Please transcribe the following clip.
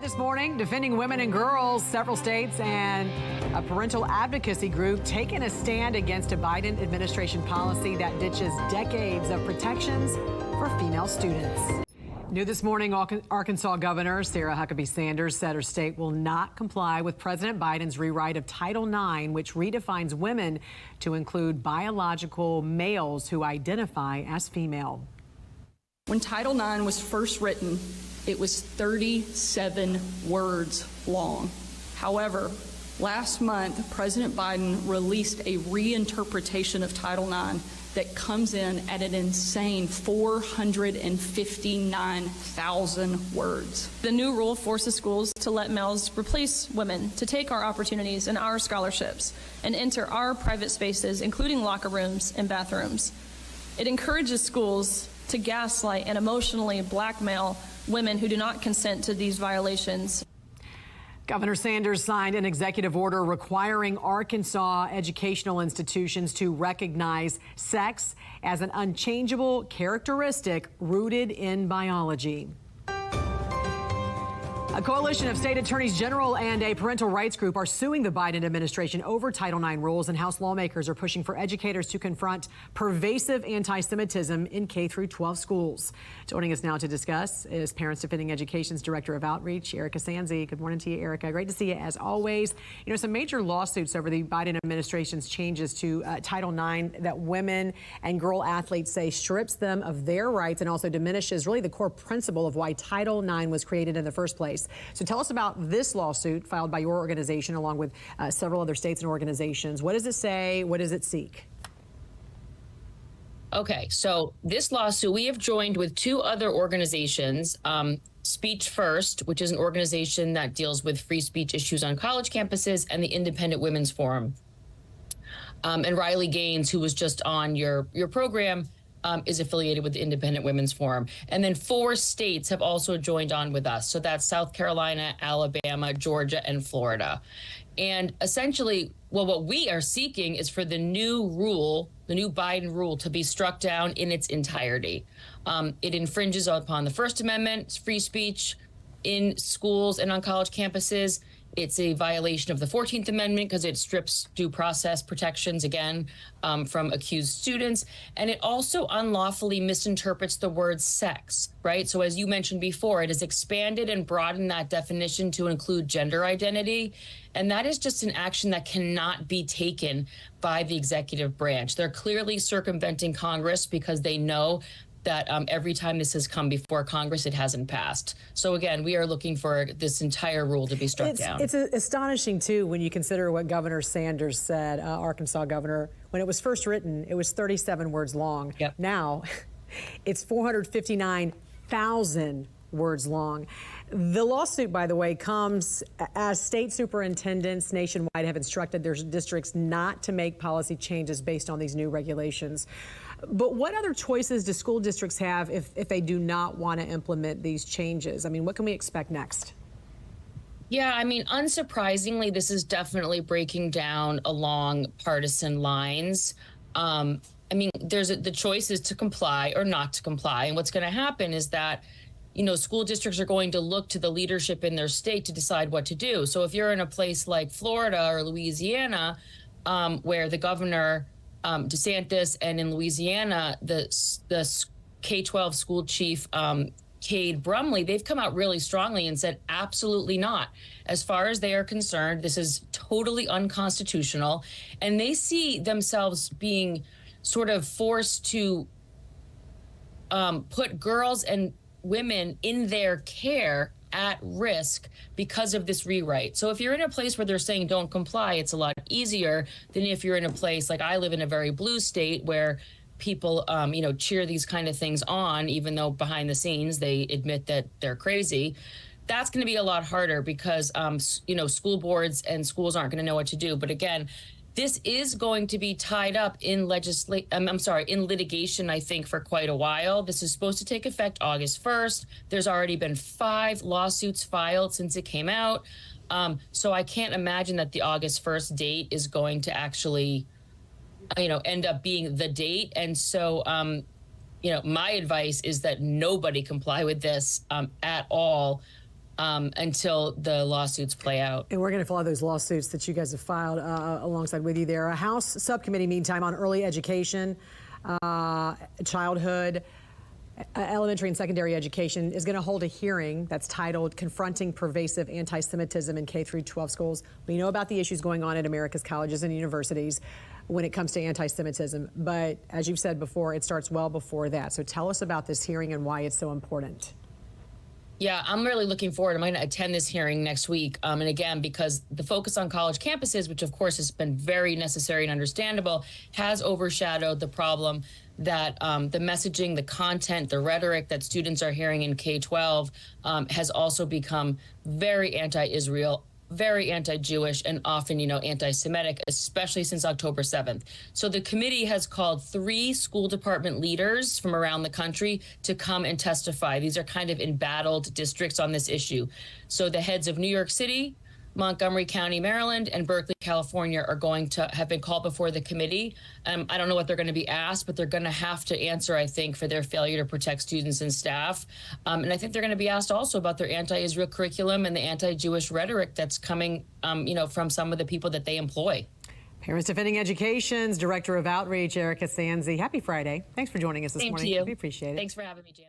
This morning, defending women and girls, several states and a parental advocacy group taking a stand against a Biden administration policy that ditches decades of protections for female students. New this morning, Arkansas Governor Sarah Huckabee Sanders said her state will not comply with President Biden's rewrite of Title IX, which redefines women to include biological males who identify as female. When Title IX was first written, it was 37 words long. However, last month, President Biden released a reinterpretation of Title IX that comes in at an insane 459,000 words. The new rule forces schools to let males replace women, to take our opportunities and our scholarships, and enter our private spaces, including locker rooms and bathrooms. It encourages schools to gaslight and emotionally blackmail women who do not consent to these violations. Governor Sanders signed an executive order requiring Arkansas educational institutions to recognize sex as an unchangeable characteristic rooted in biology. A coalition of state attorneys general and a parental rights group are suing the Biden administration over Title IX rules, and House lawmakers are pushing for educators to confront pervasive anti-Semitism in K-12 schools. Joining us now to discuss is Parents Defending Education's Director of Outreach, Erika Sanzi. Good morning to you, Erika. Great to see you as always. You know, some major lawsuits over the Biden administration's changes to Title IX that women and girl athletes say strips them of their rights and also diminishes really the core principle of why Title IX was created in the first place. So tell us about this lawsuit filed by your organization along with several other states and organizations. What does it say? What does it seek? Okay, so this lawsuit, we have joined with two other organizations, Speech First, which is an organization that deals with free speech issues on college campuses, and the Independent Women's Forum. And Riley Gaines, who was just on your program, is affiliated with the Independent Women's Forum. And then 4 states have also joined on with us. So that's South Carolina, Alabama, Georgia, and Florida. And essentially, well, what we are seeking is for the new rule, the new Biden rule, to be struck down in its entirety. It infringes upon the First Amendment, free speech in schools and on college campuses. It's a violation of the 14th Amendment because it strips due process protections, again, from accused students. And it also unlawfully misinterprets the word sex, right? So as you mentioned before, it has expanded and broadened that definition to include gender identity. And that is just an action that cannot be taken by the executive branch. They're clearly circumventing Congress because they know that every time this has come before Congress, it hasn't passed. So again, we are looking for this entire rule to be struck down. It's astonishing, too, when you consider what Governor Sanders said, Arkansas governor. When it was first written, it was 37 words long. Yep. Now, it's 459,000 words long. The lawsuit, by the way, comes as state superintendents nationwide have instructed their districts not to make policy changes based on these new regulations. But what other choices do school districts have if they do not want to implement these changes? I mean, what can we expect next? Yeah, I mean, unsurprisingly, this is definitely breaking down along partisan lines. I mean, the choice is to comply or not to comply. And what's going to happen is that, you know, school districts are going to look to the leadership in their state to decide what to do. So if you're in a place like Florida or Louisiana, where the governor, DeSantis, and in Louisiana, the K-12 school chief, Cade Brumley, they've come out really strongly and said, absolutely not. As far as they are concerned, this is totally unconstitutional. And they see themselves being sort of forced to put girls and women in their care at risk because of this rewrite. So if you're in a place where they're saying don't comply, it's a lot easier than if you're in a place like I live in a very blue state where people, you know, cheer these kind of things on, even though behind the scenes they admit that they're crazy. That's going to be a lot harder because, you know, school boards and schools aren't going to know what to do. But again, this is going to be tied up in litigation, I think, for quite a while. This is supposed to take effect August 1st. There's already been 5 lawsuits filed since it came out. So I can't imagine that the August 1st date is going to actually, you know, end up being the date. And so, you know, my advice is that nobody comply with this at all. until the lawsuits play out. And we're going to follow those lawsuits that you guys have filed alongside with you there. A House subcommittee, meantime, on early education, childhood, elementary and secondary education is going to hold a hearing that's titled Confronting Pervasive Anti-Semitism in K through 12 Schools. We know about the issues going on at America's colleges and universities when it comes to anti-Semitism, but as you've said before, it starts well before that. So tell us about this hearing and why it's so important. Yeah, I'm really looking forward. I'm going to attend this hearing next week. And again, because the focus on college campuses, which of course has been very necessary and understandable, has overshadowed the problem that the messaging, the content, the rhetoric that students are hearing in K-12 has also become very anti-Israel, very anti-Jewish, and often, anti-Semitic, especially since October 7th. So the committee has called 3 school department leaders from around the country to come and testify. These are kind of embattled districts on this issue. So the heads of New York City, Montgomery County, Maryland, and Berkeley, California are going to have been called before the committee. I don't know what they're going to be asked, but they're going to have to answer, I think, for their failure to protect students and staff. And I think they're going to be asked also about their anti-Israel curriculum and the anti-Jewish rhetoric that's coming, from some of the people that they employ. Parents Defending Education's Director of Outreach, Erika Sanzi. Happy Friday. Thanks for joining us this morning. Same to you. We appreciate it. Thanks for having me, Jan.